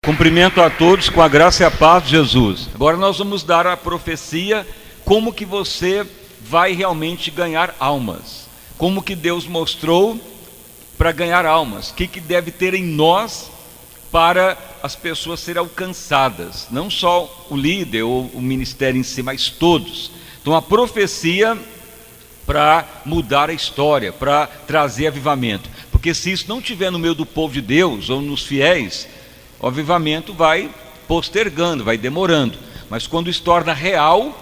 Cumprimento a todos com a graça e a paz de Jesus. Agora nós vamos dar a profecia, como que você vai realmente ganhar almas. Como que Deus mostrou para ganhar almas. O que deve ter em nós para as pessoas serem alcançadas. Não só o líder ou o ministério em si, mas todos. Então a profecia para mudar a história, para trazer avivamento. Porque se isso não estiver no meio do povo de Deus ou nos fiéis, o avivamento vai postergando, vai demorando. Mas quando se torna real,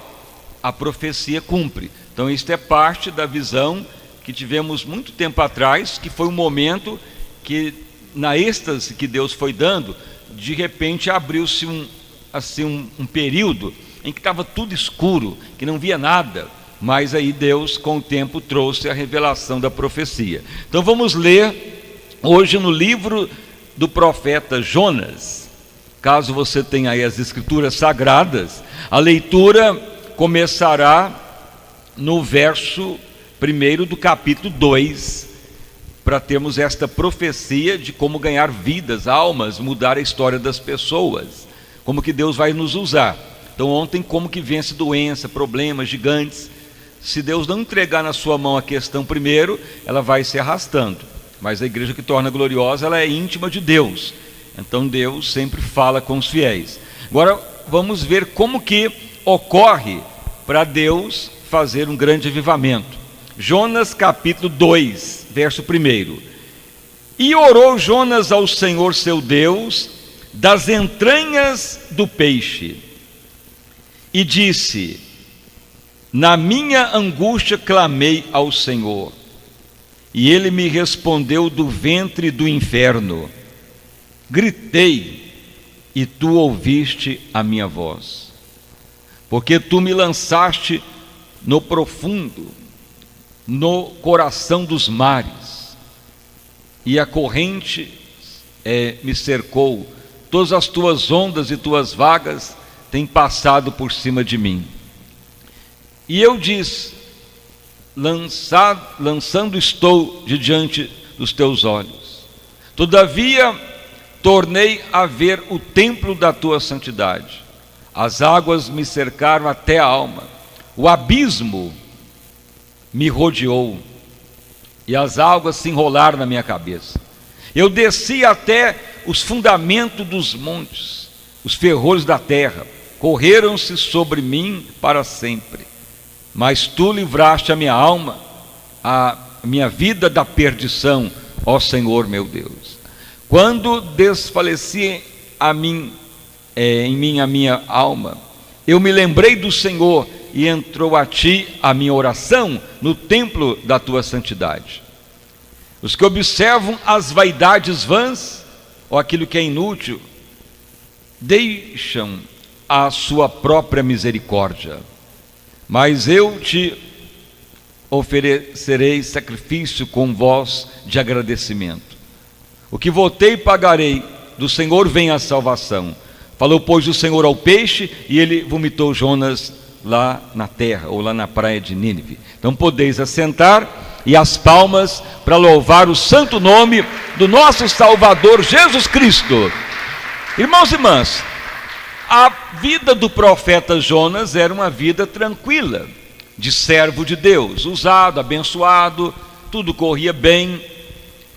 a profecia cumpre. Então isso é parte da visão que tivemos muito tempo atrás, que foi um momento que, na êxtase que Deus foi dando, de repente abriu-se um período em que estava tudo escuro, que não via nada. Mas aí Deus, com o tempo, trouxe a revelação da profecia. Então vamos ler hoje no livro do profeta Jonas. Caso você tenha aí as escrituras sagradas, a leitura começará no verso 1 do capítulo 2, para termos esta profecia de como ganhar vidas, almas, mudar a história das pessoas, como que Deus vai nos usar. Então ontem, como que vence doença, problemas gigantes. Se Deus não entregar na sua mão a questão primeiro, ela vai se arrastando. Mas a igreja que torna gloriosa, ela é íntima de Deus. Então Deus sempre fala com os fiéis. Agora vamos ver como que ocorre para Deus fazer um grande avivamento. Jonas capítulo 2, verso 1. E orou Jonas ao Senhor seu Deus das entranhas do peixe, e disse: na minha angústia clamei ao Senhor, e ele me respondeu do ventre do inferno. Gritei, e tu ouviste a minha voz. Porque tu me lançaste no profundo, no coração dos mares, e a corrente me cercou. Todas as tuas ondas e tuas vagas têm passado por cima de mim. E eu disse: lançando estou de diante dos teus olhos. Todavia tornei a ver o templo da tua santidade. As águas me cercaram até a alma, o abismo me rodeou, e as águas se enrolaram na minha cabeça. Eu desci até os fundamentos dos montes, os ferrolhos da terra correram-se sobre mim para sempre. Mas tu livraste a minha alma, a minha vida da perdição, ó Senhor meu Deus. Quando desfaleci em mim a minha alma, eu me lembrei do Senhor, e entrou a ti a minha oração no templo da tua santidade. Os que observam as vaidades vãs, ou aquilo que é inútil, deixam a sua própria misericórdia. Mas eu te oferecerei sacrifício com voz de agradecimento. O que votei pagarei, do Senhor vem a salvação. Falou, pois, o Senhor ao peixe, e ele vomitou Jonas lá na terra, ou lá na praia de Nínive. Então podeis assentar, e as palmas para louvar o santo nome do nosso Salvador Jesus Cristo. Irmãos e irmãs, a vida do profeta Jonas era uma vida tranquila, de servo de Deus, usado, abençoado, tudo corria bem.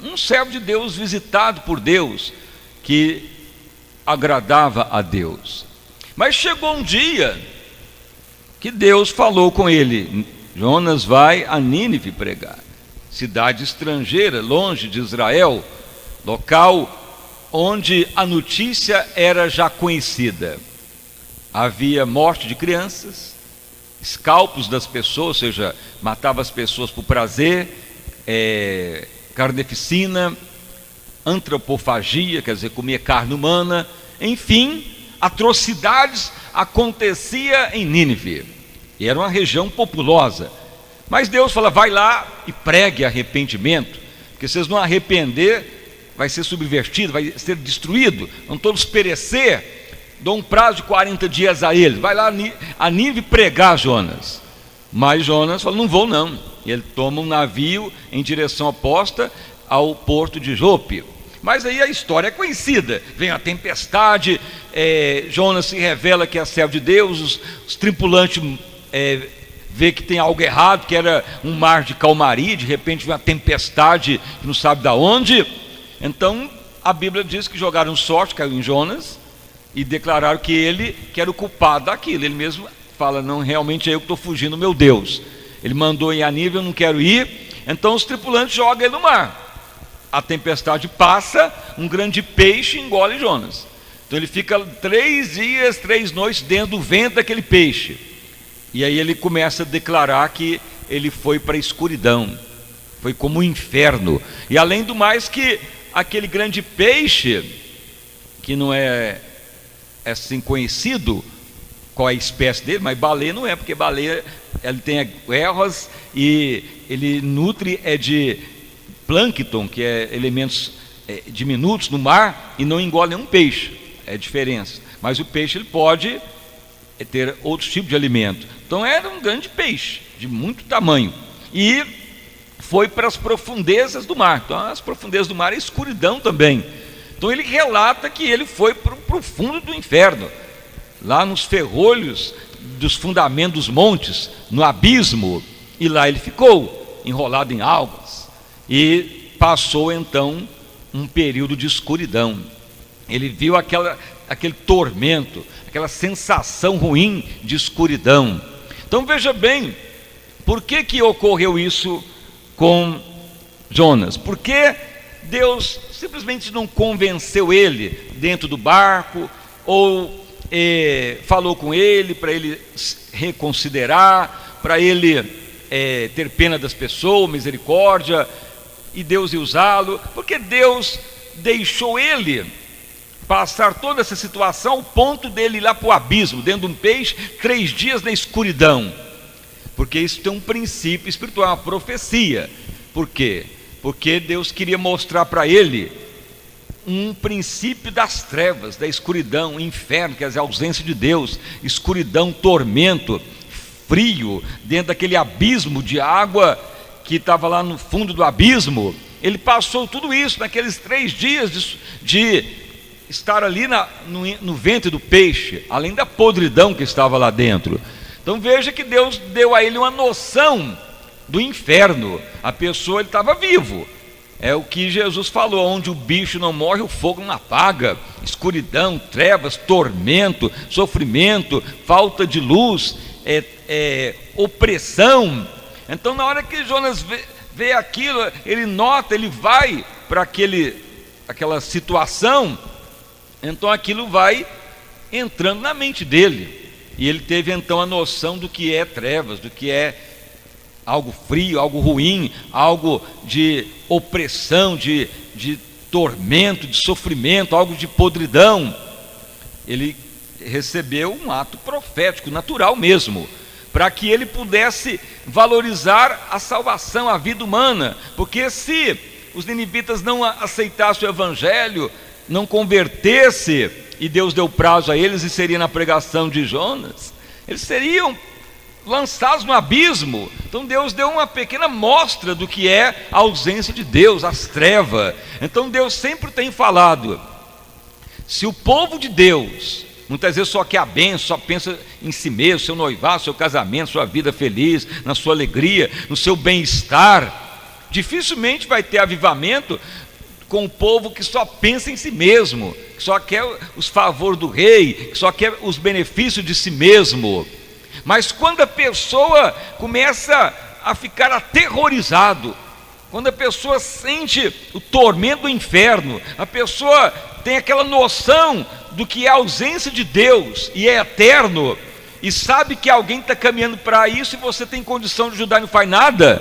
Um servo de Deus visitado por Deus, que agradava a Deus. Mas chegou um dia que Deus falou com ele: Jonas, vai a Nínive pregar, cidade estrangeira, longe de Israel, local onde a notícia era já conhecida. Havia morte de crianças, escalpos das pessoas, ou seja, matava as pessoas por prazer, carneficina, antropofagia, quer dizer, comia carne humana, enfim, atrocidades acontecia em Nínive, e era uma região populosa. Mas Deus fala: vai lá e pregue arrependimento, porque se vocês não arrepender, vai ser subvertido, vai ser destruído, vão todos perecer. Dou um prazo de 40 dias a eles. Vai lá a Nínive pregar, Jonas. Mas Jonas fala: não vou não. E ele toma um navio em direção oposta ao porto de Jope. Mas aí a história é conhecida, vem a tempestade, Jonas se revela que é servo de Deus, os tripulantes vê que tem algo errado, que era um mar de calmaria, de repente vem uma tempestade que não sabe de onde. Então a Bíblia diz que jogaram sorte, caiu em Jonas, e declararam que ele que era o culpado daquilo. Ele mesmo fala, não, realmente é eu que estou fugindo do meu Deus. Ele mandou ir a nível, eu não quero ir. Então os tripulantes jogam ele no mar. A tempestade passa, um grande peixe engole Jonas. Então ele fica 3 dias, 3 noites dentro do ventre daquele peixe. E aí ele começa a declarar que ele foi para a escuridão, foi como um inferno. E além do mais, que aquele grande peixe, que não é assim conhecido qual é a espécie dele, mas baleia não é, porque baleia ele tem ervas e ele nutre de plâncton, que é elementos diminutos no mar, e não engole nenhum peixe, é a diferença. Mas o peixe ele pode ter outros tipos de alimento. Então era um grande peixe, de muito tamanho, e foi para as profundezas do mar. Então as profundezas do mar é escuridão também. Então ele relata que ele foi para o profundo do inferno, lá nos ferrolhos dos fundamentos dos montes, no abismo, e lá ele ficou enrolado em algas, e passou então um período de escuridão. Ele viu aquele tormento, aquela sensação ruim de escuridão. Então veja bem, por que ocorreu isso com Jonas? Porque Deus simplesmente não convenceu ele dentro do barco, ou falou com ele para ele reconsiderar, para ele ter pena das pessoas, misericórdia, e Deus ia usá-lo, porque Deus deixou ele passar toda essa situação ao ponto dele ir lá para o abismo, dentro de um peixe, 3 dias na escuridão. Porque isso tem um princípio espiritual, uma profecia. Por quê? Porque Deus queria mostrar para ele um princípio das trevas, da escuridão, inferno, quer dizer, a ausência de Deus, escuridão, tormento, frio, dentro daquele abismo de água que estava lá no fundo do abismo. Ele passou tudo isso naqueles 3 dias de estar ali no ventre do peixe, além da podridão que estava lá dentro. Então veja que Deus deu a ele uma noção do inferno. A pessoa, ele estava vivo, é o que Jesus falou, onde o bicho não morre, o fogo não apaga. Escuridão, trevas, tormento, sofrimento, falta de luz, opressão. Então na hora que Jonas vê aquilo, ele nota, ele vai para aquela situação. Então aquilo vai entrando na mente dele, e ele teve então a noção do que é trevas, do que é algo frio, algo ruim, algo de opressão, de tormento, de sofrimento, algo de podridão. Ele recebeu um ato profético, natural mesmo, para que ele pudesse valorizar a salvação, a vida humana. Porque se os ninivitas não aceitassem o evangelho, não convertesse, e Deus deu prazo a eles, e seria na pregação de Jonas, eles seriam lançados no abismo. Então Deus deu uma pequena mostra do que é a ausência de Deus, as trevas. Então Deus sempre tem falado, se o povo de Deus muitas vezes só quer a bênção, só pensa em si mesmo, seu noivado, seu casamento, sua vida feliz, na sua alegria, no seu bem-estar, dificilmente vai ter avivamento com o povo que só pensa em si mesmo, que só quer os favores do rei, que só quer os benefícios de si mesmo. Mas quando a pessoa começa a ficar aterrorizado, quando a pessoa sente o tormento do inferno, a pessoa tem aquela noção do que é a ausência de Deus e é eterno, e sabe que alguém está caminhando para isso, e você tem condição de ajudar e não faz nada,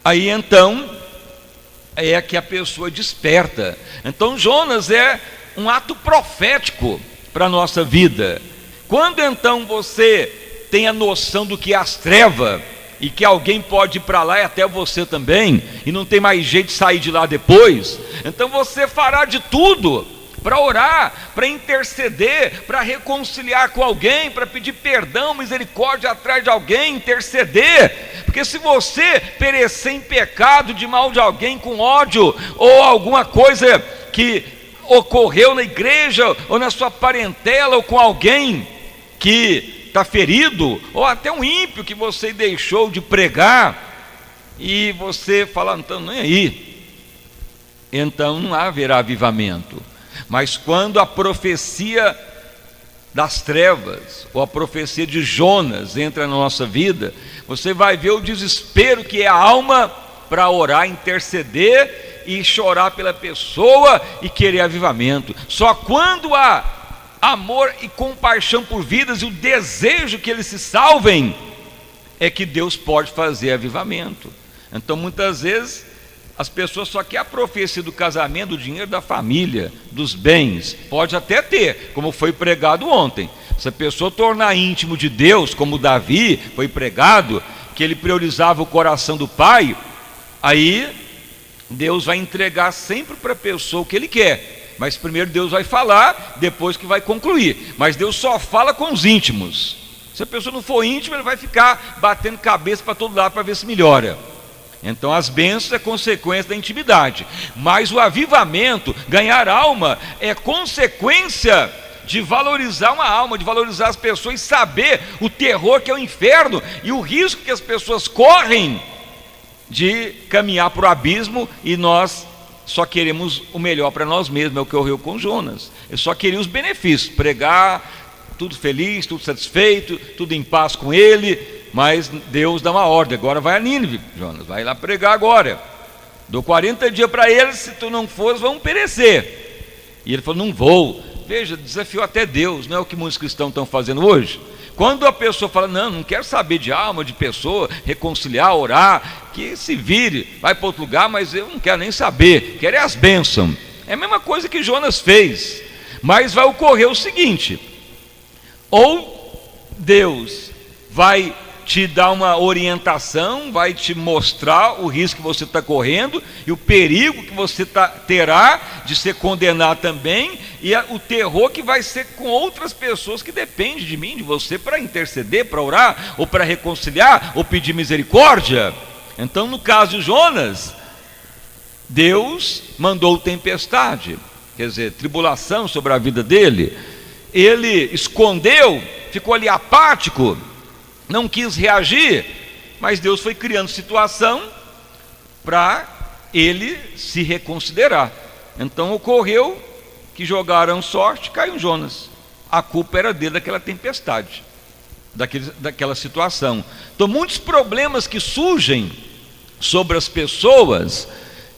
aí então é que a pessoa desperta. Então Jonas é um ato profético para a nossa vida. Quando então você tem a noção do que é as trevas, e que alguém pode ir para lá, e até você também, e não tem mais jeito de sair de lá depois, então você fará de tudo para orar, para interceder, para reconciliar com alguém, para pedir perdão, misericórdia atrás de alguém, interceder. Porque se você perecer em pecado, de mal de alguém, com ódio, ou alguma coisa que ocorreu na igreja, ou na sua parentela, ou com alguém que está ferido, ou até um ímpio que você deixou de pregar, e você fala, então nem aí, então não haverá avivamento. Mas quando a profecia das trevas, ou a profecia de Jonas entra na nossa vida, você vai ver o desespero que é a alma para orar, interceder e chorar pela pessoa e querer avivamento. Só quando há amor e compaixão por vidas e o desejo que eles se salvem, é que Deus pode fazer avivamento. Então muitas vezes as pessoas só querem a profecia do casamento, do dinheiro, da família, dos bens. Pode até ter, como foi pregado ontem. Se a pessoa tornar íntimo de Deus, como Davi foi pregado, que ele priorizava o coração do pai, aí Deus vai entregar sempre para a pessoa o que ele quer. Mas primeiro Deus vai falar, depois que vai concluir. Mas Deus só fala com os íntimos. Se a pessoa não for íntima, ele vai ficar batendo cabeça para todo lado para ver se melhora. Então as bênçãos é consequência da intimidade, mas o avivamento, ganhar alma, é consequência de valorizar uma alma, de valorizar as pessoas e saber o terror que é o inferno e o risco que as pessoas correm de caminhar para o abismo, e nós só queremos o melhor para nós mesmos. É o que ocorreu com Jonas. Ele só queria os benefícios, pregar, tudo feliz, tudo satisfeito, tudo em paz com ele. Mas Deus dá uma ordem, agora vai a Nínive, Jonas, vai lá pregar agora. Dou 40 dias para eles, se tu não fores, vão perecer. E ele falou, não vou. Veja, desafiou até Deus, não é o que muitos cristãos estão fazendo hoje? Quando a pessoa fala, não quero saber de alma, de pessoa, reconciliar, orar, que se vire, vai para outro lugar, mas eu não quero nem saber, quero é as bênçãos. É a mesma coisa que Jonas fez. Mas vai ocorrer o seguinte, ou Deus vai te dar uma orientação, vai te mostrar o risco que você está correndo e o perigo que você terá de ser condenado também, e o terror que vai ser com outras pessoas que dependem de mim, de você, para interceder, para orar, ou para reconciliar, ou pedir misericórdia. Então no caso de Jonas, Deus mandou tempestade, quer dizer, tribulação sobre a vida dele. Ele escondeu, ficou ali apático, não quis reagir, mas Deus foi criando situação para ele se reconsiderar. Então ocorreu que jogaram sorte, caiu Jonas. A culpa era dele, daquela tempestade, daquela situação. Então muitos problemas que surgem sobre as pessoas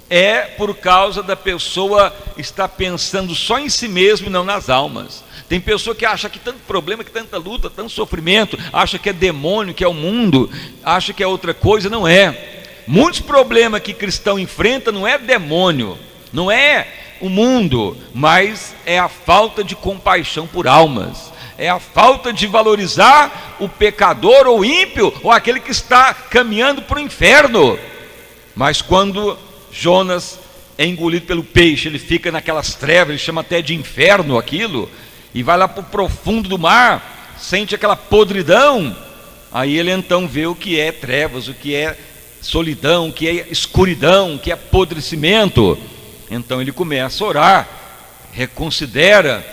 é por causa da pessoa estar pensando só em si mesmo e não nas almas. Tem pessoa que acha que tanto problema, que tanta luta, tanto sofrimento, acha que é demônio, que é o mundo, acha que é outra coisa. Não é. Muitos problemas que cristão enfrenta não é demônio, não é o mundo, mas é a falta de compaixão por almas, é a falta de valorizar o pecador ou ímpio, ou aquele que está caminhando para o inferno. Mas quando Jonas é engolido pelo peixe, ele fica naquelas trevas, ele chama até de inferno aquilo, e vai lá para o profundo do mar, sente aquela podridão, aí ele então vê o que é trevas, o que é solidão, o que é escuridão, o que é apodrecimento. Então ele começa a orar, reconsidera,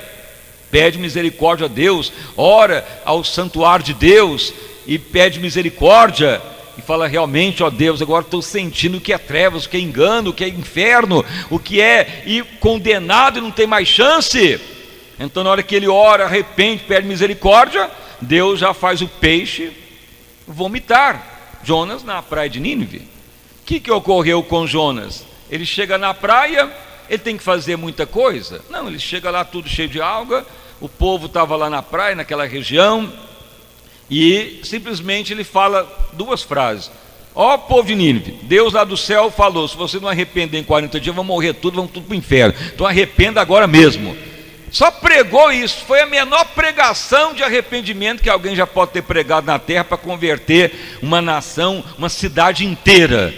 pede misericórdia a Deus, ora ao santuário de Deus e pede misericórdia, e fala, realmente, ó Deus, agora estou sentindo o que é trevas, o que é engano, o que é inferno, o que é ir condenado e não tem mais chance. Então na hora que ele ora, arrepende, pede misericórdia, Deus já faz o peixe vomitar Jonas na praia de Nínive. O que ocorreu com Jonas? Ele chega na praia, ele tem que fazer muita coisa? Não, ele chega lá tudo cheio de alga, o povo estava lá na praia, naquela região, e simplesmente ele fala duas frases. Ó povo de Nínive, Deus lá do céu falou, se você não arrepender em 40 dias, vão morrer tudo, vão tudo para o inferno, então arrependa agora mesmo. Só pregou isso, foi a menor pregação de arrependimento que alguém já pode ter pregado na terra para converter uma nação, uma cidade inteira.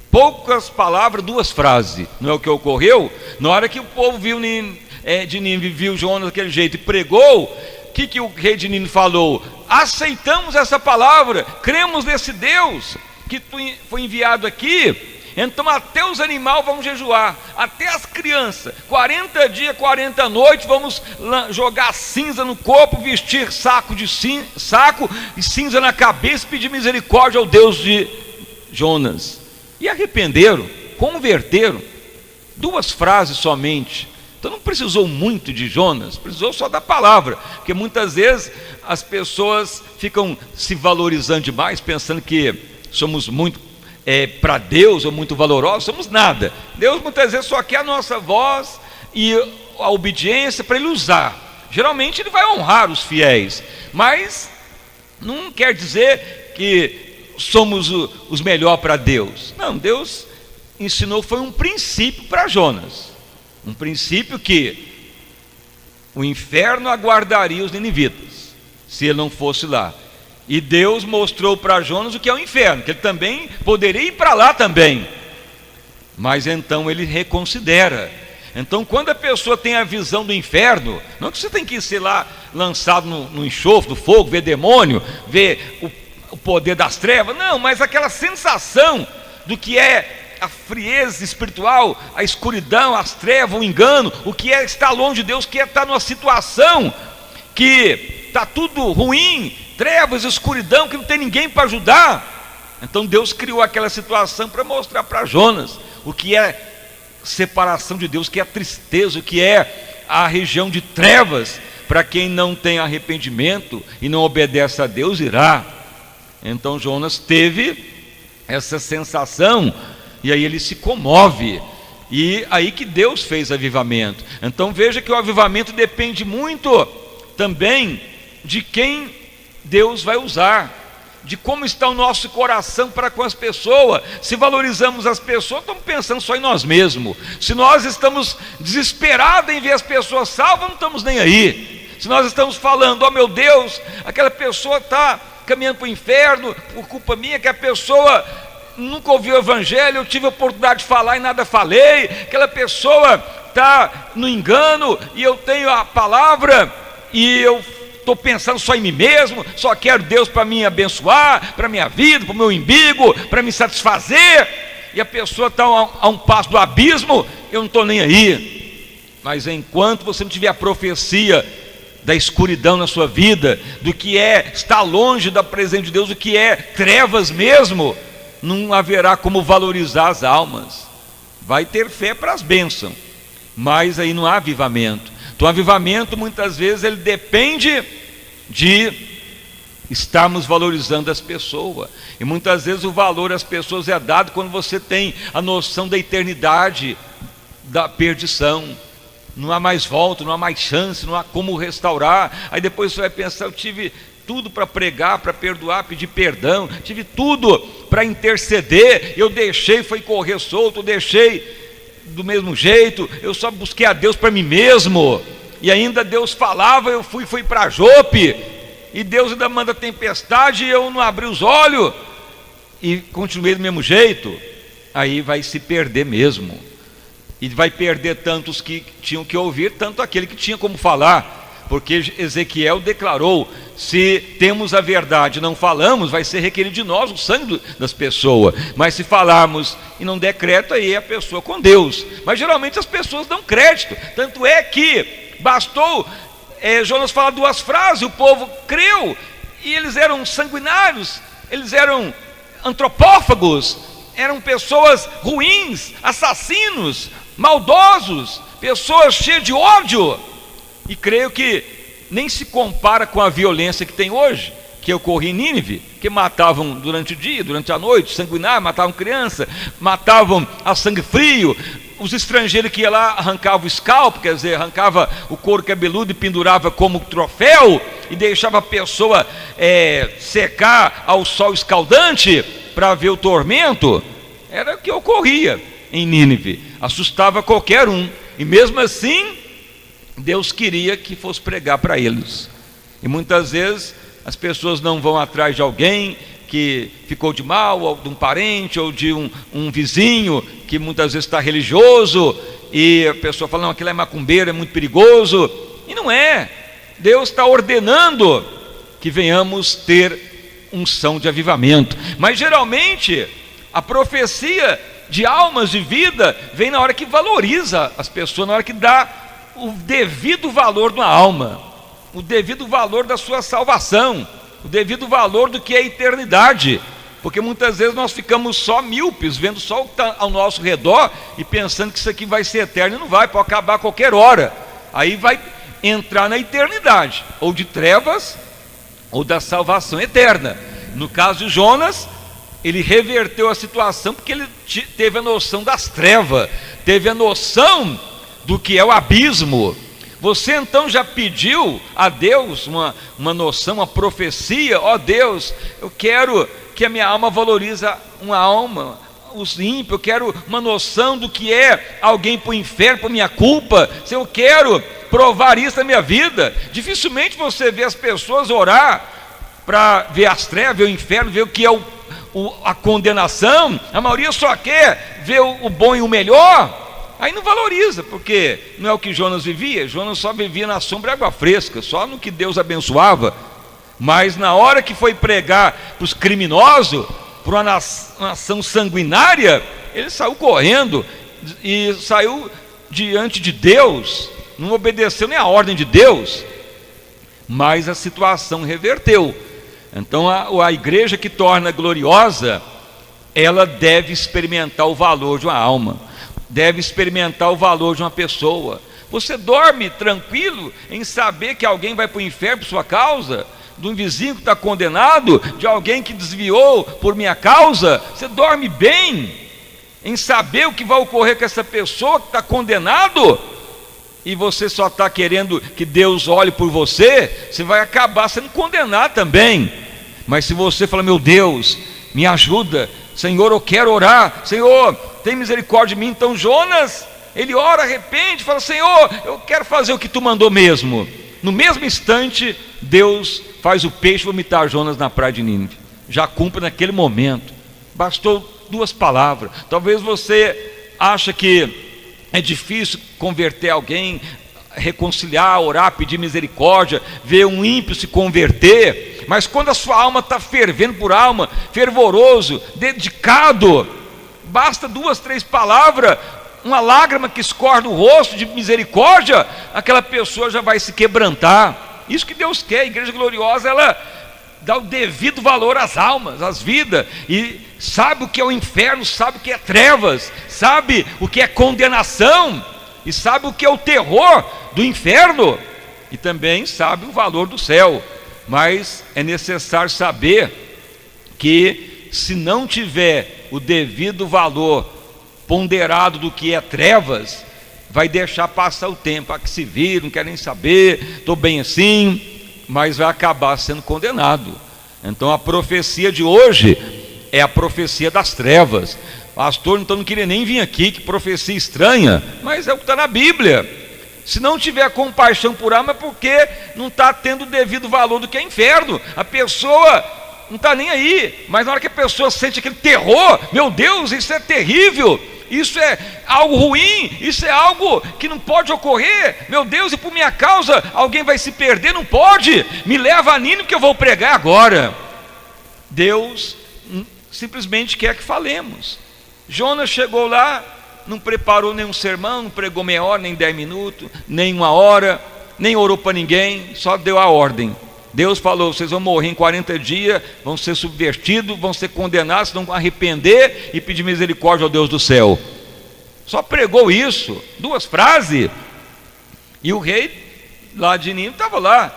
Poucas palavras, duas frases, não é o que ocorreu? Na hora que o povo viu de Nínive, viu Jonas daquele jeito e pregou, o que o rei de Nínive falou? Aceitamos essa palavra, cremos nesse Deus que foi enviado aqui. Então até os animais vão jejuar, até as crianças, 40 dias, 40 noites, vamos jogar cinza no corpo, vestir saco e cinza na cabeça, pedir misericórdia ao Deus de Jonas. E arrependeram, converteram. 2 frases somente. Então não precisou muito de Jonas, precisou só da palavra, porque muitas vezes as pessoas ficam se valorizando demais, pensando que somos muito para Deus, ou muito valorosos. Somos nada. Deus muitas vezes só quer a nossa voz e a obediência para Ele usar. Geralmente Ele vai honrar os fiéis, mas não quer dizer que somos os melhores para Deus. Não, Deus ensinou, foi um princípio para Jonas. Um princípio que o inferno aguardaria os ninivitas, se ele não fosse lá. E Deus mostrou para Jonas o que é o inferno, que ele também poderia ir para lá também. Mas então ele reconsidera. Então quando a pessoa tem a visão do inferno, não que você tem que ser lá lançado no enxofre, no fogo, ver demônio, ver o poder das trevas. Não, mas aquela sensação do que é a frieza espiritual, a escuridão, as trevas, o engano, o que é estar longe de Deus, que é estar numa situação que está tudo ruim, trevas, escuridão, que não tem ninguém para ajudar. Então Deus criou aquela situação para mostrar para Jonas o que é separação de Deus, o que é tristeza, o que é a região de trevas. Para quem não tem arrependimento e não obedece a Deus, irá. Então Jonas teve essa sensação, e aí ele se comove, e aí que Deus fez avivamento. Então veja que o avivamento depende muito também de quem Deus vai usar, de como está o nosso coração para com as pessoas. Se valorizamos as pessoas, estamos pensando só em nós mesmos. Se nós estamos desesperados em ver as pessoas salvas, não estamos nem aí. Se nós estamos falando, oh meu Deus, aquela pessoa está caminhando para o inferno por culpa minha, que a pessoa nunca ouviu o evangelho, eu tive a oportunidade de falar e nada falei, aquela pessoa está no engano e eu tenho a palavra e eu estou pensando só em mim mesmo, só quero Deus para me abençoar, para a minha vida, para o meu umbigo, para me satisfazer, e a pessoa está a um passo do abismo, eu não estou nem aí. Mas enquanto você não tiver a profecia da escuridão na sua vida, do que é estar longe da presença de Deus, do que é trevas mesmo, não haverá como valorizar as almas. Vai ter fé para as bênçãos, mas aí não há avivamento. Então o avivamento muitas vezes ele depende de estarmos valorizando as pessoas, e muitas vezes o valor às pessoas é dado quando você tem a noção da eternidade, da perdição. Não há mais volta, não há mais chance, não há como restaurar. Aí depois você vai pensar, eu tive tudo para pregar, para perdoar, pedir perdão, tive tudo para interceder, eu deixei, foi correr solto, eu deixei do mesmo jeito, eu só busquei a Deus para mim mesmo, e ainda Deus falava, eu fui para Jope, e Deus ainda manda tempestade, e eu não abri os olhos, e continuei do mesmo jeito. Aí vai se perder mesmo, e vai perder tanto os que tinham que ouvir, tanto aquele que tinha como falar. Porque Ezequiel declarou, se temos a verdade e não falamos, vai ser requerido de nós o sangue das pessoas. Mas se falarmos e não der crédito, aí é a pessoa com Deus. Mas geralmente as pessoas dão crédito. Tanto é que bastou Jonas falar 2 frases, o povo creu, e eles eram sanguinários, eles eram antropófagos, eram pessoas ruins, assassinos, maldosos, pessoas cheias de ódio. E creio que nem se compara com a violência que tem hoje, que ocorria em Nínive, que matavam durante o dia, durante a noite, sanguinários, matavam criança, matavam a sangue frio. Os estrangeiros que iam lá arrancavam o scalpo, quer dizer, arrancava o couro cabeludo e pendurava como troféu, e deixava a pessoa secar ao sol escaldante para ver o tormento. Era o que ocorria em Nínive, assustava qualquer um, e mesmo assim Deus queria que fosse pregar para eles. E muitas vezes as pessoas não vão atrás de alguém que ficou de mal, ou de um parente, ou de um vizinho que muitas vezes está religioso, e a pessoa fala, não, aquilo é macumbeiro, é muito perigoso. E não é. Deus está ordenando que venhamos ter unção de avivamento. Mas geralmente a profecia de almas, de vida, vem na hora que valoriza as pessoas, na hora que dá o devido valor de uma alma, o devido valor da sua salvação, o devido valor do que é a eternidade. Porque muitas vezes nós ficamos só míopes, vendo só o que está ao nosso redor e pensando que isso aqui vai ser eterno, e não vai, pode acabar a qualquer hora. Aí vai entrar na eternidade, ou de trevas, ou da salvação eterna. No caso de Jonas, ele reverteu a situação porque ele teve a noção das trevas, teve a noção do que é o abismo. Você então já pediu a Deus uma noção, uma profecia? Ó Deus, eu quero que a minha alma valorize uma alma, os ímpios, eu quero uma noção do que é alguém para o inferno, por minha culpa. Se eu quero provar isso na minha vida. Dificilmente você vê as pessoas orar para ver as trevas, ver o inferno, ver o que é a condenação. A maioria só quer ver o bom e o melhor. Aí não valoriza, porque não é o que Jonas vivia. Jonas só vivia na sombra e água fresca, só no que Deus abençoava. Mas na hora que foi pregar para os criminosos, para uma nação sanguinária, ele saiu correndo e saiu diante de Deus, não obedeceu nem a ordem de Deus, mas a situação reverteu. Então a igreja que torna gloriosa, ela deve experimentar o valor de uma alma, deve experimentar o valor de uma pessoa. Você dorme tranquilo em saber que alguém vai para o inferno por sua causa? De um vizinho que está condenado, de alguém que desviou por minha causa? Você dorme bem em saber o que vai ocorrer com essa pessoa que está condenado? E você só está querendo que Deus olhe por você, você vai acabar sendo condenado também. Mas se você falar, meu Deus, me ajuda, Senhor, eu quero orar, Senhor, tem misericórdia de mim. Então Jonas, ele ora, arrepende, fala, Senhor, eu quero fazer o que tu mandou mesmo. No mesmo instante, Deus faz o peixe vomitar Jonas na praia de Nínive. Já cumpre naquele momento. Bastou 2 palavras. Talvez você ache que é difícil converter alguém, reconciliar, orar, pedir misericórdia, ver um ímpio se converter. Mas quando a sua alma está fervendo por alma, fervoroso, dedicado, basta 2, 3 palavras, uma lágrima que escorre do rosto de misericórdia, aquela pessoa já vai se quebrantar. Isso que Deus quer. A igreja gloriosa, ela dá o devido valor às almas, às vidas, e sabe o que é o inferno, sabe o que é trevas, sabe o que é condenação, e sabe o que é o terror do inferno, e também sabe o valor do céu. Mas é necessário saber que se não tiver o devido valor ponderado do que é trevas, vai deixar passar o tempo, que se vira, não quer nem saber, estou bem assim, mas vai acabar sendo condenado. Então a profecia de hoje é a profecia das trevas. Pastor, então não queria nem vir aqui, que profecia estranha, mas é o que está na Bíblia. Se não tiver compaixão por alma, é porque não está tendo o devido valor do que é inferno. A pessoa não está nem aí, mas na hora que a pessoa sente aquele terror, meu Deus, isso é terrível, isso é algo ruim, isso é algo que não pode ocorrer, meu Deus, e por minha causa alguém vai se perder, não pode, me leva a Nínive que eu vou pregar agora. Deus simplesmente quer que falemos. Jonas chegou lá, não preparou nenhum sermão, não pregou meia hora, nem 10 minutos, nem 1 hora, nem orou para ninguém, só deu a ordem. Deus falou, vocês vão morrer em 40 dias, vão ser subvertidos, vão ser condenados, vão arrepender e pedir misericórdia ao Deus do céu. Só pregou isso, 2 frases, e o rei lá de Nínive estava lá,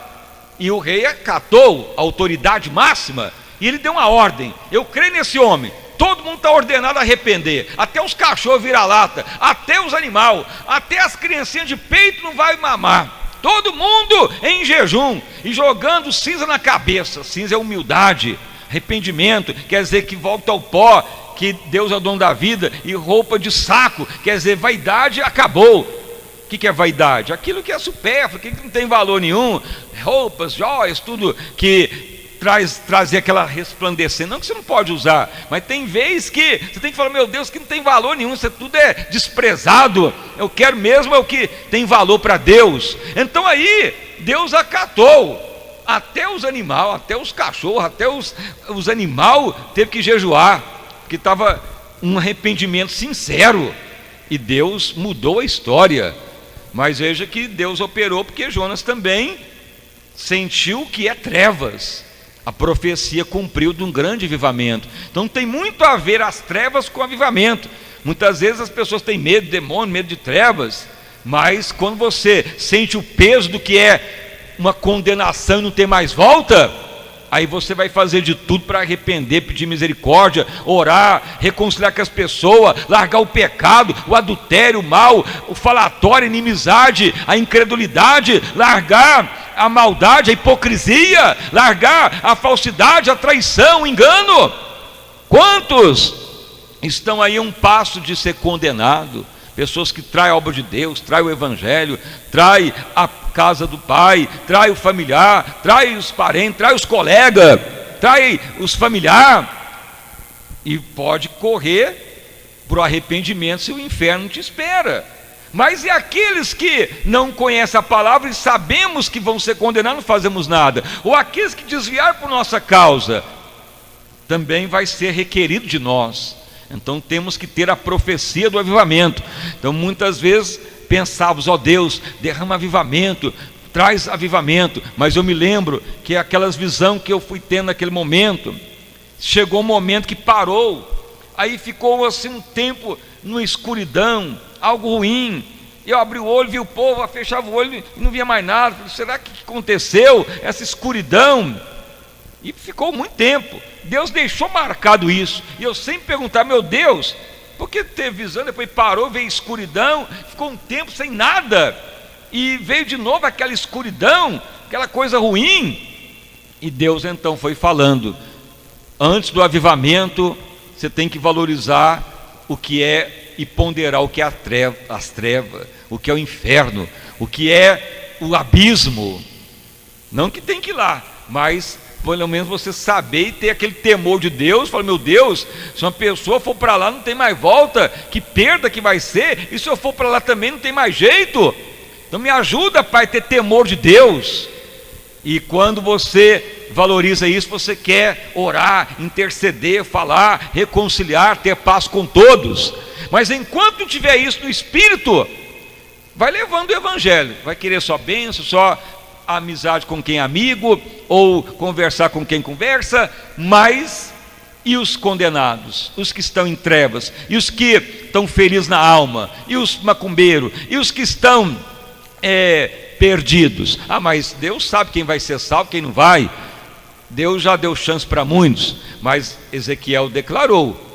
e o rei acatou a autoridade máxima, e ele deu uma ordem. Eu creio nesse homem, todo mundo está ordenado a arrepender, até os cachorros vira-lata, até os animais, até as criancinhas de peito não vai mamar. Todo mundo em jejum e jogando cinza na cabeça. Cinza é humildade, arrependimento, quer dizer que volta ao pó, que Deus é o dono da vida. E roupa de saco, quer dizer vaidade acabou. O que é vaidade? Aquilo que é supérfluo, aquilo que não tem valor nenhum. Roupas, joias, tudo que trazer aquela resplandecência, não que você não pode usar, mas tem vezes que você tem que falar, meu Deus, que não tem valor nenhum, isso tudo é desprezado, eu quero mesmo é o que tem valor para Deus. Então aí, Deus acatou, até os animais, até os cachorros, até os animais teve que jejuar, porque estava um arrependimento sincero, e Deus mudou a história. Mas veja que Deus operou porque Jonas também sentiu que é trevas. A profecia cumpriu de um grande avivamento. Então tem muito a ver as trevas com o avivamento. Muitas vezes as pessoas têm medo de demônio, medo de trevas, mas quando você sente o peso do que é uma condenação e não tem mais volta, aí você vai fazer de tudo para arrepender, pedir misericórdia, orar, reconciliar com as pessoas, largar o pecado, o adultério, o mal, o falatório, a inimizade, a incredulidade, largar a maldade, a hipocrisia, largar a falsidade, a traição, o engano. Quantos estão aí a um passo de ser condenado? Pessoas que traem a obra de Deus, traem o evangelho, traem a casa do pai, traem o familiar, traem os parentes, traem os colegas, traem os familiares, e pode correr para o arrependimento se o inferno te espera. Mas e aqueles que não conhecem a palavra e sabemos que vão ser condenados, não fazemos nada? Ou aqueles que desviaram por nossa causa, também vai ser requerido de nós. Então temos que ter a profecia do avivamento. Então muitas vezes pensávamos, ó Deus, derrama avivamento, traz avivamento. Mas eu me lembro que aquelas visões que eu fui tendo naquele momento, chegou um momento que parou. Aí ficou assim um tempo numa escuridão, algo ruim. Eu abri o olho, vi o povo, fechava o olho e não via mais nada. Falei, será que aconteceu? Essa escuridão. E ficou muito tempo. Deus deixou marcado isso. E eu sempre perguntava, meu Deus, por que teve visão, depois parou, veio escuridão, ficou um tempo sem nada, e veio de novo aquela escuridão, aquela coisa ruim. E Deus então foi falando, antes do avivamento, você tem que valorizar o que é e ponderar o que é as trevas, o que é o inferno, o que é o abismo. Não que tem que ir lá, mas pelo menos você saber e ter aquele temor de Deus. Fala, meu Deus, se uma pessoa for para lá não tem mais volta, que perda que vai ser, e se eu for para lá também não tem mais jeito. Então me ajuda, Pai, a ter temor de Deus. E quando você valoriza isso, você quer orar, interceder, falar, reconciliar, ter paz com todos. Mas enquanto tiver isso no Espírito, vai levando o Evangelho, vai querer só bênção, só amizade com quem é amigo, ou conversar com quem conversa. Mas e os condenados, os que estão em trevas, e os que estão felizes na alma, e os macumbeiros, e os que estão perdidos? Ah, mas Deus sabe quem vai ser salvo, quem não vai. Deus já deu chance para muitos, mas Ezequiel declarou,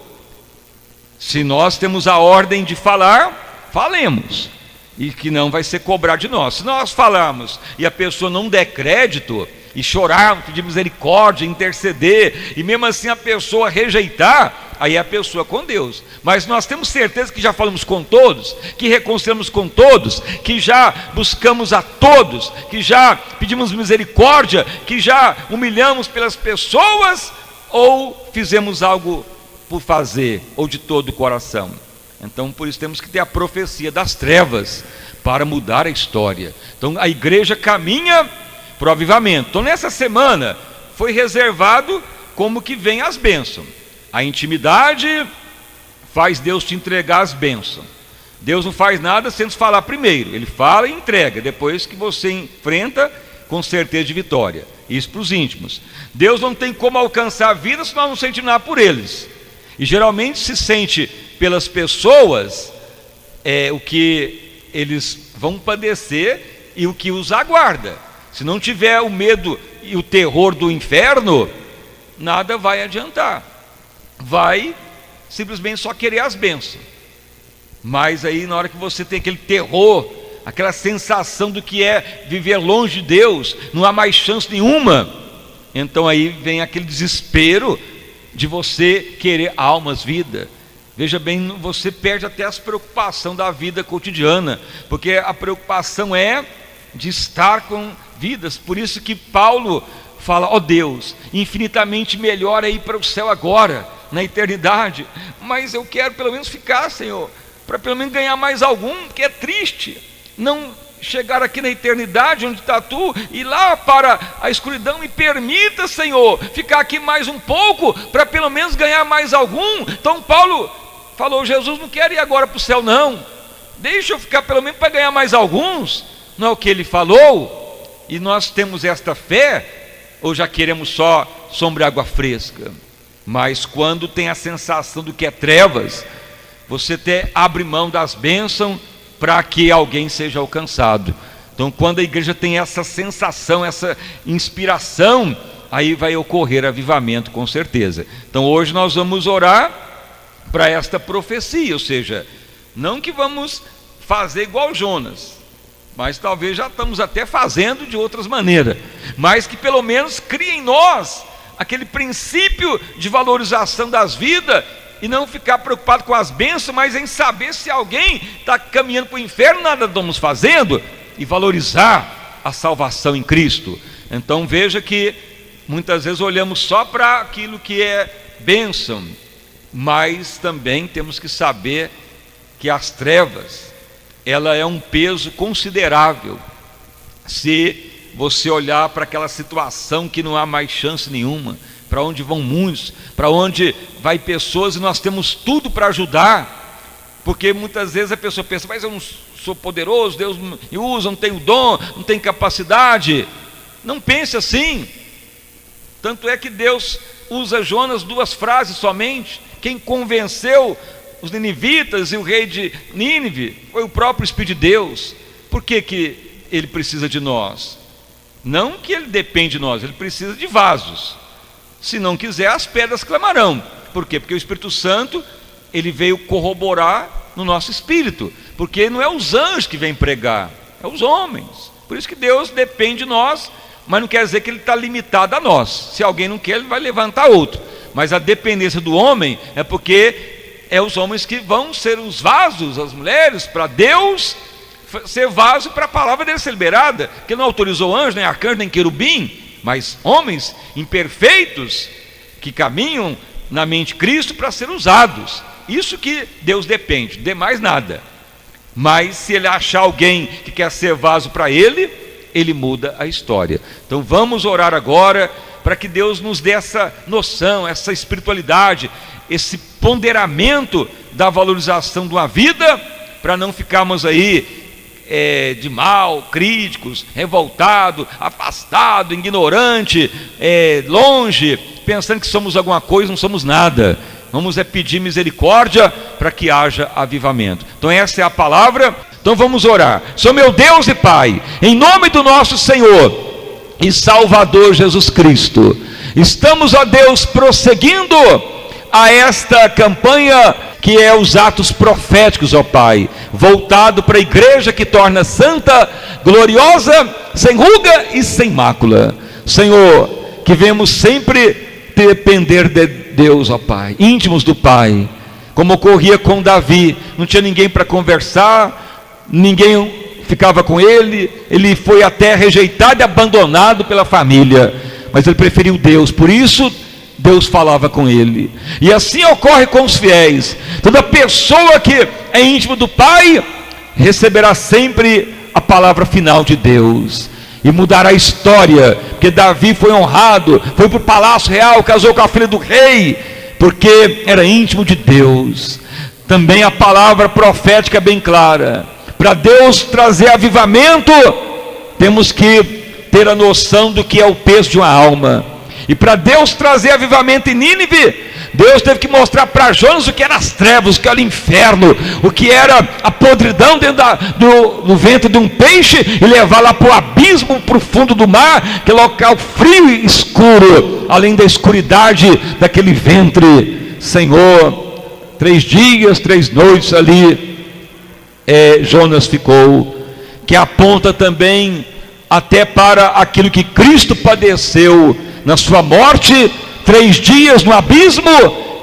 se nós temos a ordem de falar, falemos, e que não vai ser cobrado de nós. Se nós falarmos e a pessoa não der crédito, e chorar, pedir misericórdia, interceder, e mesmo assim a pessoa rejeitar, aí é a pessoa com Deus. Mas nós temos certeza que já falamos com todos, que reconciliamos com todos, que já buscamos a todos, que já pedimos misericórdia, que já humilhamos pelas pessoas, ou fizemos algo por fazer, ou de todo o coração. Então por isso temos que ter a profecia das trevas para mudar a história. Então a igreja caminha para o avivamento. Então nessa semana foi reservado como que vem as bênçãos. A intimidade faz Deus te entregar as bênçãos. Deus não faz nada sem nos falar primeiro. Ele fala e entrega, depois que você enfrenta com certeza de vitória. Isso para os íntimos. Deus não tem como alcançar a vida se nós não sentimos nada por eles. E geralmente se sente pelas pessoas o que eles vão padecer e o que os aguarda. Se não tiver o medo e o terror do inferno, nada vai adiantar. Vai simplesmente só querer as bênçãos. Mas aí na hora que você tem aquele terror, aquela sensação do que é viver longe de Deus, não há mais chance nenhuma, então aí vem aquele desespero de você querer almas, vida. Veja bem, você perde até as preocupações da vida cotidiana, porque a preocupação é de estar com vidas. Por isso que Paulo fala, ó Deus, infinitamente melhor é ir para o céu agora, na eternidade, mas eu quero pelo menos ficar, Senhor, para pelo menos ganhar mais algum, porque é triste não chegar aqui na eternidade onde está tu, e lá para a escuridão. Me permita, Senhor, ficar aqui mais um pouco, para pelo menos ganhar mais algum. Então Paulo falou: Jesus, não quero ir agora para o céu não, deixa eu ficar pelo menos para ganhar mais alguns. Não é o que ele falou? E nós temos esta fé, ou já queremos só sombra e água fresca? Mas quando tem a sensação do que é trevas, você até abre mão das bênçãos para que alguém seja alcançado. Então, quando a igreja tem essa sensação, essa inspiração, aí vai ocorrer avivamento, com certeza. Então, hoje nós vamos orar para esta profecia, ou seja, não que vamos fazer igual Jonas, mas talvez já estamos até fazendo de outras maneiras, mas que pelo menos crie em nós aquele princípio de valorização das vidas, e não ficar preocupado com as bênçãos, mas em saber se alguém está caminhando para o inferno, nada estamos fazendo, e valorizar a salvação em Cristo. Então veja que muitas vezes olhamos só para aquilo que é bênção, mas também temos que saber que as trevas, ela é um peso considerável. Se você olhar para aquela situação que não há mais chance nenhuma, para onde vão muitos, para onde vai pessoas, e nós temos tudo para ajudar, porque muitas vezes a pessoa pensa: mas eu não sou poderoso, Deus me usa, não tenho dom, não tenho capacidade. Não pense assim. Tanto é que Deus usa Jonas 2 frases somente. Quem convenceu os ninivitas e o rei de Nínive foi o próprio Espírito de Deus. Por que que ele precisa de nós? Não que ele depende de nós, ele precisa de vasos. Se não quiser, as pedras clamarão. Por quê? Porque o Espírito Santo, ele veio corroborar no nosso espírito, porque não é os anjos que vêm pregar, é os homens. Por isso que Deus depende de nós, mas não quer dizer que ele está limitado a nós. Se alguém não quer, ele vai levantar outro. Mas a dependência do homem é porque é os homens que vão ser os vasos, as mulheres, para Deus ser vaso para a palavra dele ser liberada. Que não autorizou anjo, nem arcanjo, nem querubim, mas homens imperfeitos que caminham na mente de Cristo para ser usados. Isso que Deus depende, de mais nada. Mas se ele achar alguém que quer ser vaso para ele, ele muda a história. Então vamos orar agora para que Deus nos dê essa noção, essa espiritualidade, esse ponderamento da valorização de uma vida, para não ficarmos aí de mal, críticos, revoltado, afastado, ignorante, longe, pensando que somos alguma coisa, não somos nada. Vamos pedir misericórdia para que haja avivamento. Então essa é a palavra. Então vamos orar. Senhor meu Deus e Pai, em nome do nosso Senhor e Salvador Jesus Cristo, estamos, ó Deus, prosseguindo a esta campanha que é os atos proféticos, ó Pai, voltado para a igreja que torna santa, gloriosa, sem ruga e sem mácula. Senhor, que venhamos sempre depender de Deus, ó Pai, íntimos do Pai, como ocorria com Davi. Não tinha ninguém para conversar, ninguém ficava com ele, ele foi até rejeitado e abandonado pela família, mas ele preferiu Deus. Por isso Deus falava com ele. E assim ocorre com os fiéis. Toda pessoa que é íntimo do Pai receberá sempre a palavra final de Deus e mudará a história, porque Davi foi honrado, foi para o palácio real, casou com a filha do rei, porque era íntimo de Deus. Também a palavra profética é bem clara: para Deus trazer avivamento, temos que ter a noção do que é o peso de uma alma. E para Deus trazer avivamento em Nínive, Deus teve que mostrar para Jonas o que era as trevas, o que era o inferno, o que era a podridão dentro do ventre de um peixe, e levar lá para o abismo, para o fundo do mar, que é local frio e escuro, além da escuridade daquele ventre. Senhor, 3 dias, 3 noites ali Jonas ficou, que aponta também até para aquilo que Cristo padeceu na sua morte, 3 dias no abismo,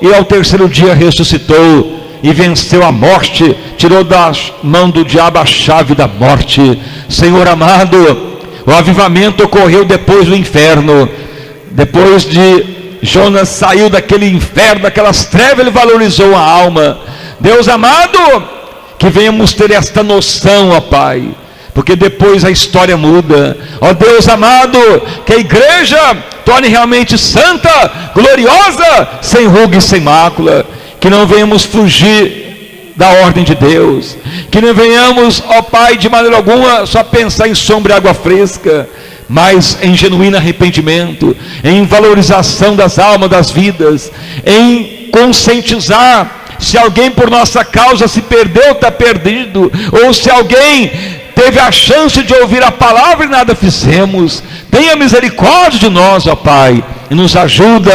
e ao 3º dia ressuscitou e venceu a morte, tirou da mão do diabo a chave da morte. Senhor amado, o avivamento ocorreu depois do inferno. Depois de Jonas saiu daquele inferno, daquelas trevas, ele valorizou a alma. Deus amado, que venhamos ter esta noção, ó Pai, porque depois a história muda. Ó Deus amado, que a igreja torne realmente santa, gloriosa, sem ruga e sem mácula. que não venhamos fugir da ordem de Deus, que não venhamos, ó Pai, de maneira alguma só pensar em sombra e água fresca, mas em genuíno arrependimento, em valorização das almas, das vidas, em conscientizar, se alguém por nossa causa se perdeu, está perdido, ou se alguém teve a chance de ouvir a palavra e nada fizemos, tenha misericórdia de nós, ó Pai, e nos ajuda,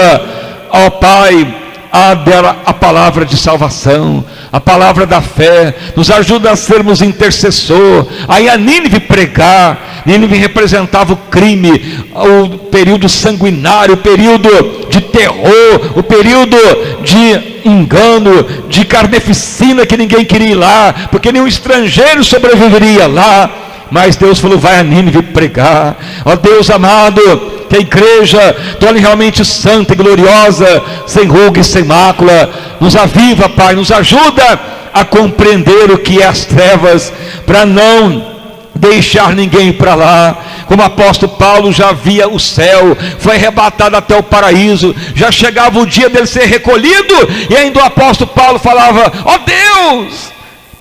ó Pai, a dar a palavra de salvação, a palavra da fé, nos ajuda a sermos intercessor, aí a Nínive pregar. Nínive representava o crime, o período sanguinário, o período de terror, o período de engano, de carneficina, que ninguém queria ir lá, porque nenhum estrangeiro sobreviveria lá. Mas Deus falou, vai a Nínive pregar. Ó Deus amado, que a igreja torne realmente santa e gloriosa, sem ruga e sem mácula. Nos aviva, Pai, nos ajuda a compreender o que é as trevas, para não deixar ninguém para lá. Como o apóstolo Paulo já via o céu, foi arrebatado até o paraíso, já chegava o dia dele ser recolhido, e ainda o apóstolo Paulo falava, ó Deus,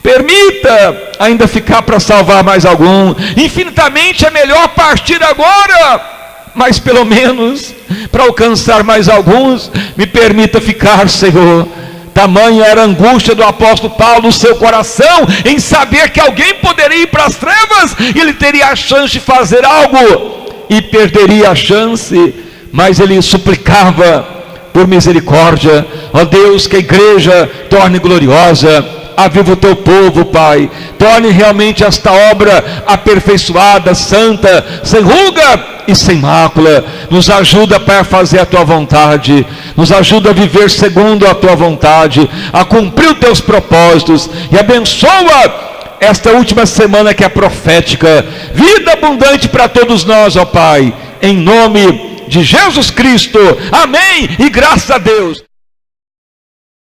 permita ainda ficar para salvar mais algum, infinitamente é melhor partir agora, mas pelo menos para alcançar mais alguns, me permita ficar, Senhor. Tamanha era a angústia do apóstolo Paulo no seu coração, em saber que alguém poderia ir para as trevas, e ele teria a chance de fazer algo, e perderia a chance, mas ele suplicava por misericórdia. Ó Deus, que a igreja torne gloriosa, aviva o teu povo, Pai, torne realmente esta obra aperfeiçoada, santa, sem ruga e sem mácula. Nos ajuda, Pai, a fazer a tua vontade, nos ajuda a viver segundo a tua vontade, a cumprir os teus propósitos, e abençoa esta última semana que é profética, vida abundante para todos nós, ó Pai, em nome de Jesus Cristo, amém, e graças a Deus.